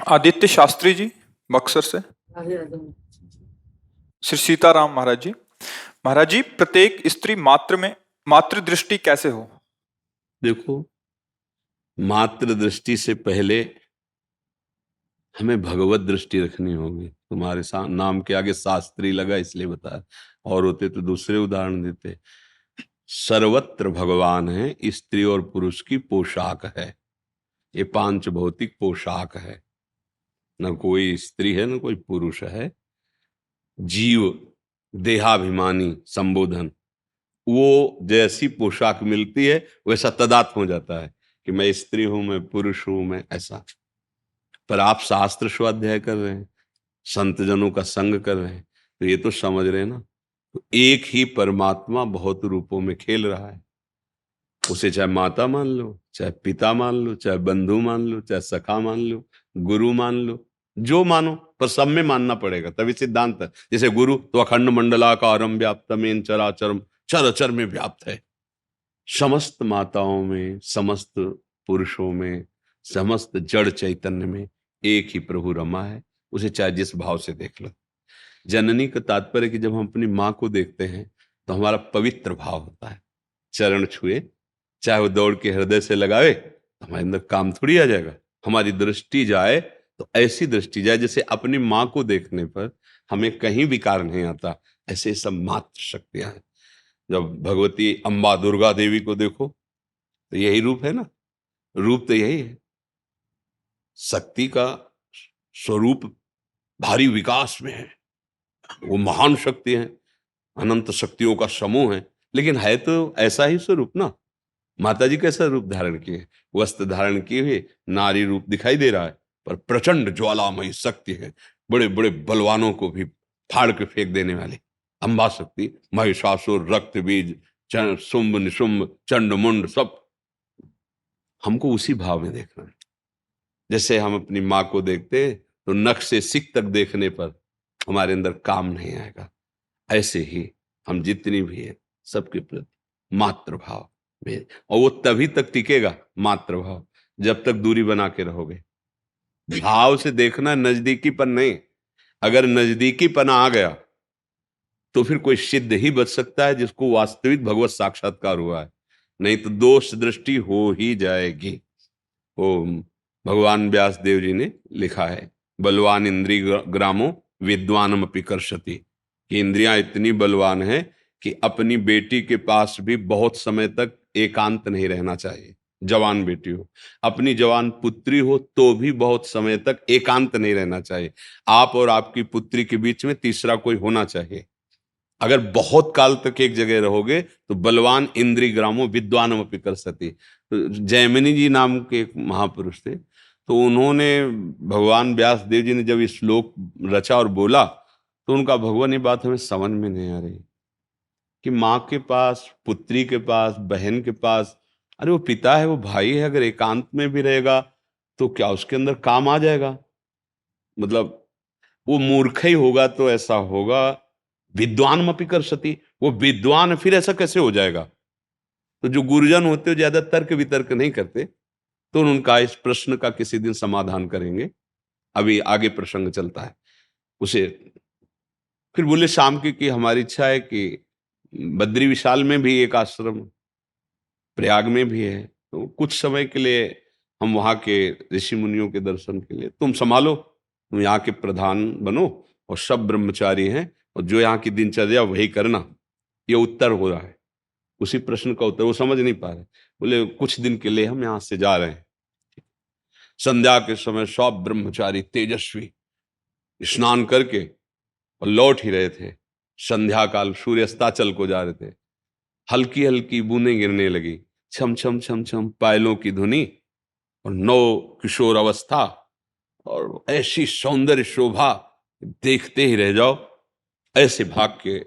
आदित्य शास्त्री जी, बक्सर से। श्री सीताराम महाराज जी। महाराज जी, प्रत्येक स्त्री मात्र में मातृ दृष्टि कैसे हो? देखो, मात्र दृष्टि से पहले हमें भगवत दृष्टि रखनी होगी। तुम्हारे नाम के आगे शास्त्री लगा इसलिए बताया, और होते तो दूसरे उदाहरण देते। सर्वत्र भगवान है, स्त्री और पुरुष की पोशाक है। ये पांच भौतिक पोशाक है, न कोई स्त्री है न कोई पुरुष है। जीव देहाभिमानी संबोधन, वो जैसी पोशाक मिलती है वैसा तदात्म हो जाता है कि मैं स्त्री हूं, मैं पुरुष हूं, मैं ऐसा। पर आप शास्त्र स्वाध्याय कर रहे हैं, संत जनों का संग कर रहे हैं, तो ये तो समझ रहे हैं ना, तो एक ही परमात्मा बहुत रूपों में खेल रहा है। उसे चाहे माता मान लो, चाहे पिता मान लो, चाहे बंधु मान लो, चाहे सखा मान लो, गुरु मान लो, जो मानो, पर सब में मानना पड़ेगा, तभी सिद्धांत है। जैसे गुरु तो अखंड मंडलाकारम व्याप्तमेन चराचरम, चर अचर में व्याप्त है। समस्त माताओं में, समस्त पुरुषों में, समस्त जड़ चैतन्य में एक ही प्रभु रमा है। उसे चाहे जिस भाव से देख लो। जननी का तात्पर्य कि जब हम अपनी माँ को देखते हैं तो हमारा पवित्र भाव होता है। चरण छुए, चाहे वो दौड़ के हृदय से लगावे, तो हमारे अंदर काम थोड़ी आ जाएगा। हमारी दृष्टि जाए तो ऐसी दृष्टि जाए जैसे अपनी माँ को देखने पर हमें कहीं विकार नहीं आता। ऐसे सब मात्र शक्तियां हैं। जब भगवती अम्बा दुर्गा देवी को देखो तो यही रूप है ना, रूप तो यही है। शक्ति का स्वरूप भारी विकास में है, वो महान शक्ति है, अनंत शक्तियों का समूह है, लेकिन है तो ऐसा ही स्वरूप ना। माता जी कैसा रूप धारण किए, वस्त्र धारण किए हुए नारी रूप दिखाई दे रहा है, पर प्रचंड ज्वालामयी शक्ति है। बड़े बड़े बलवानों को भी फाड़ के फेंक देने वाली अम्बा शक्ति। महिषासुर, रक्त बीज, शुंभ निशुंभ, चंड मुंड, सब हमको उसी भाव में देखना है। जैसे हम अपनी माँ को देखते तो नख से सिक तक देखने पर हमारे अंदर काम नहीं आएगा, ऐसे ही हम जितनी भी है सबके प्रति मातृभाव में। और वो तभी तक टिकेगा मातृभाव जब तक दूरी बना के रहोगे। भाव से देखना, नजदीकीपन नहीं। अगर नजदीकीपन आ गया तो फिर कोई सिद्ध ही बच सकता है जिसको वास्तविक भगवत साक्षात्कार हुआ है, नहीं तो दोष दृष्टि हो ही जाएगी। वो भगवान व्यास देव जी ने लिखा है, बलवान इंद्री ग्रामो विद्वानम अपि कर्षति, कि इंद्रियां इतनी बलवान है कि अपनी बेटी के पास भी बहुत समय तक एकांत नहीं रहना चाहिए। जवान बेटी हो, अपनी जवान पुत्री हो तो भी बहुत समय तक एकांत नहीं रहना चाहिए। आप और आपकी पुत्री के बीच में तीसरा कोई होना चाहिए। अगर बहुत काल तक एक जगह रहोगे तो बलवान इंद्री ग्रामो विद्वानम अपि कर्षति। तो जैमिनी जी नाम के एक महापुरुष थे, तो उन्होंने, भगवान व्यास देव जी ने जब इस श्लोक रचा और बोला तो उनका, भगवान ये बात हमें समझ में नहीं आ रही कि माँ के पास, पुत्री के पास, बहन के पास, अरे वो पिता है, वो भाई है, अगर एकांत में भी रहेगा तो क्या उसके अंदर काम आ जाएगा? मतलब वो मूर्ख ही होगा तो ऐसा होगा। विद्वान अपि कर्षति, वो विद्वान फिर ऐसा कैसे हो जाएगा? तो जो गुरुजन होते हो ज्यादा तर्क वितर्क नहीं करते, तो उनका इस प्रश्न का किसी दिन समाधान करेंगे। अभी आगे प्रसंग चलता है उसे। फिर बोले शाम की हमारी इच्छा है कि बद्री विशाल में भी एक आश्रम, प्रयाग में भी है, तो कुछ समय के लिए हम वहां के ऋषि मुनियों के दर्शन के लिए, तुम संभालो, तुम यहाँ के प्रधान बनो, और सब ब्रह्मचारी हैं, और जो यहाँ की दिनचर्या वही करना। ये उत्तर हो रहा है, उसी प्रश्न का उत्तर। वो समझ नहीं पा रहे, बोले कुछ दिन के लिए हम यहाँ से जा रहे हैं। संध्या के समय सब ब्रह्मचारी तेजस्वी स्नान करके और लौट ही रहे थे। संध्या काल, सूर्य अस्ताचल को जा रहे थे। हल्की हल्की बूंदें गिरने लगी, छम छम छम छम पायलों की धुनी, और नौ किशोर अवस्था, और ऐसी सौंदर्य शोभा, देखते ही रह जाओ। ऐसे भाग के,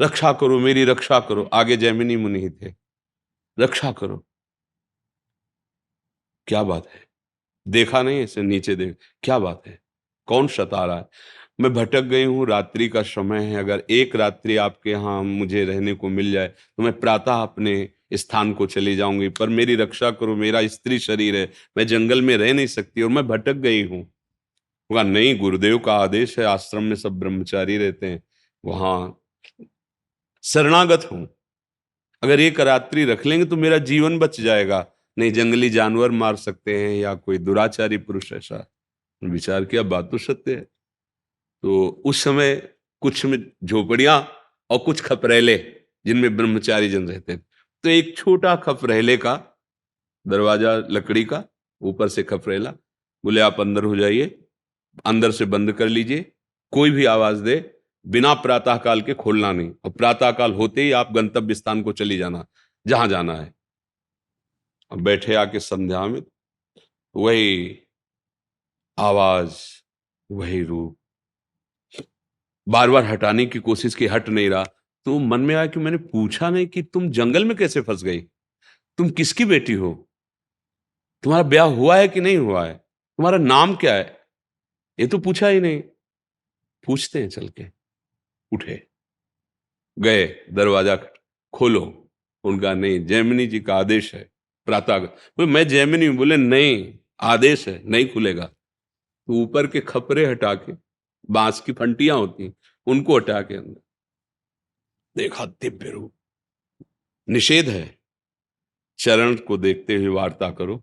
रक्षा करो मेरी, रक्षा करो। आगे जैमिनी मुनि ही थे, रक्षा करो। क्या बात है, देखा नहीं ऐसे नीचे देख, क्या बात है, कौन सता रहा है? मैं भटक गई हूँ, रात्रि का समय है, अगर एक रात्रि आपके यहाँ मुझे रहने को मिल जाए तो मैं प्रातः अपने स्थान को चली जाऊंगी, पर मेरी रक्षा करो, मेरा स्त्री शरीर है, मैं जंगल में रह नहीं सकती और मैं भटक गई हूँ। होगा नहीं, गुरुदेव का आदेश है, आश्रम में सब ब्रह्मचारी रहते हैं, वहां शरणागत हूं, अगर एक रात्रि रख लेंगे तो मेरा जीवन बच जाएगा, नहीं जंगली जानवर मार सकते हैं या कोई दुराचारी पुरुष ऐसा। विचार किया, बात तो सत्य है। तो उस समय कुछ में झोपड़ियां और कुछ खपरेले जिनमें ब्रह्मचारी जन रहते हैं, तो एक छोटा खपरेले का दरवाजा लकड़ी का, ऊपर से खपरेला, बोले आप अंदर हो जाइए, अंदर से बंद कर लीजिए, कोई भी आवाज दे बिना प्रातः काल के खोलना नहीं, और प्रातः काल होते ही आप गंतव्य स्थान को चली जाना जहां जाना है। अब बैठे आके संध्या में, वही आवाज, वही रूप, बार बार हटाने की कोशिश की, हट नहीं रहा। तो मन में आया कि मैंने पूछा नहीं कि तुम जंगल में कैसे फंस गई, तुम किसकी बेटी हो, तुम्हारा ब्याह हुआ है कि नहीं हुआ है, तुम्हारा नाम क्या है, ये तो पूछा ही नहीं। पूछते हैं चल के। उठे, गए, दरवाजा खोलो, उनका नहीं, जैमिनी जी का आदेश है प्रातः। बोले मैं जैमिनी हूं, बोले नहीं आदेश है, नहीं खुलेगा। तो ऊपर के खपरे हटा के, बांस की फंटियां होती उनको हटा के अंदर देखा, दिव्य रूप, निषेध है, चरण को देखते हुए वार्ता करो,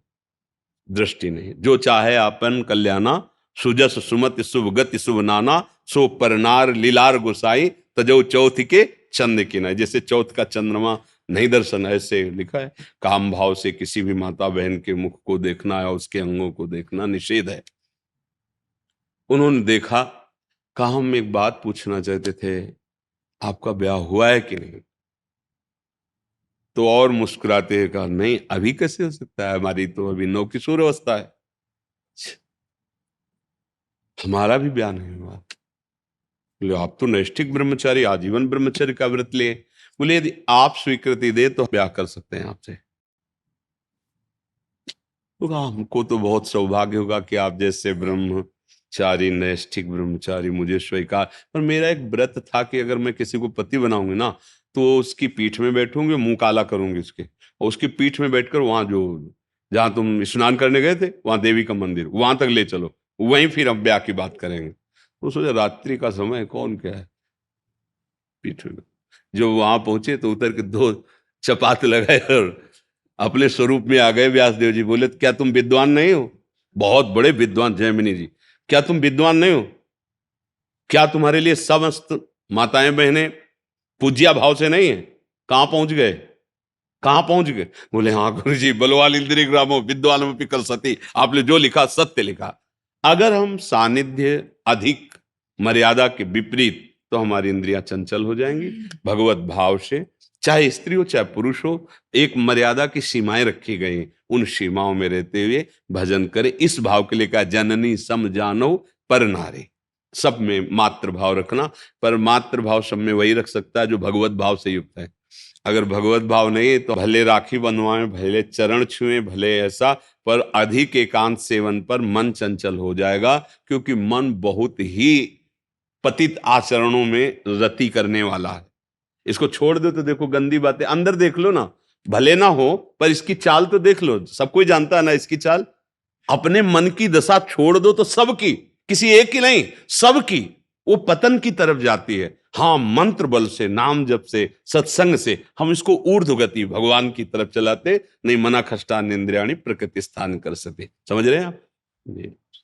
दृष्टि नहीं, जो चाहे आपन कल्याणा, सुजस सुमति शुभ गति शुभ नाना, सो परनार लीलार गोसाई, तजो चौथ के चंद की ना, जैसे चौथ का चंद्रमा नहीं दर्शन, ऐसे लिखा है। काम भाव से किसी भी माता बहन के मुख को देखना या उसके अंगों को देखना निषेध है। उन्होंने देखा, कहा हम एक बात पूछना चाहते थे, आपका ब्याह हुआ है कि नहीं। तो और मुस्कुराते हुए कहा, नहीं अभी कैसे हो सकता है, हमारी तो अभी नवकिशोर अवस्था है, हमारा भी ब्याह नहीं हुआ। बोले आप तो नैष्ठिक ब्रह्मचारी, आजीवन ब्रह्मचर्य का व्रत लिए। बोले यदि आप स्वीकृति दे तो ब्याह कर सकते हैं आपसे। तो कहा हमको तो बहुत सौभाग्य होगा कि आप जैसे ब्रह्मचारी, नैष्ठिक ब्रह्मचारी मुझे स्वीकार, पर मेरा एक व्रत था कि अगर मैं किसी को पति बनाऊंगी ना, तो उसकी पीठ में बैठूंगी, मुंह काला करूंगी उसके, और उसकी पीठ में बैठकर वहां जो, जहां तुम स्नान करने गए थे वहां देवी का मंदिर, वहां तक ले चलो, वहीं फिर हम ब्याह की बात करेंगे। तो सोचा रात्रि का समय, कौन क्या है पीठ में। जो वहां पहुंचे तो उतर के 2 चपात लगाए और अपने स्वरूप में आ गए। व्यासदेव जी बोले, क्या तुम विद्वान नहीं हो, बहुत बड़े विद्वान जैमिनी जी, क्या तुम विद्वान नहीं हो, क्या तुम्हारे लिए समस्त माताएं बहनें पूज्या भाव से नहीं है, कहां पहुंच गए, कहां पहुंच गए। बोले हाँ गुरु जी, बलवाल इंद्रिय ग्रामो विद्वान कर सती, आपने जो लिखा सत्य लिखा। अगर हम सानिध्य अधिक मर्यादा के विपरीत, तो हमारी इंद्रियां चंचल हो जाएंगी। भगवत भाव से, चाहे स्त्री हो चाहे पुरुष हो, एक मर्यादा की सीमाएं रखी गई, उन सीमाओं में रहते हुए भजन करें। इस भाव के लिए कहा, जननी सम जानो पर नारे, सब में मातृ भाव रखना। पर मातृ भाव सब में वही रख सकता है जो भगवत भाव से युक्त है। अगर भगवत भाव नहीं है तो भले राखी बनवाएं, भले चरण छुएं, भले ऐसा, पर अधिक एकांत सेवन पर मन चंचल हो जाएगा, क्योंकि मन बहुत ही पतित आचरणों में रति करने वाला है। इसको छोड़ दो तो देखो गंदी बातें, अंदर देख लो ना, भले ना हो पर इसकी चाल तो देख लो, सब कोई जानता है ना इसकी चाल। अपने मन की दशा छोड़ दो तो सबकी, किसी एक की नहीं, सबकी वो पतन की तरफ जाती है। हाँ, मंत्र बल से, नाम जप से, सत्संग से हम इसको ऊर्ध्व गति भगवान की तरफ चलाते, नहीं मना खष्टा इंद्रियाणी प्रकृति स्थान कर सके। समझ रहे हैं आप जी।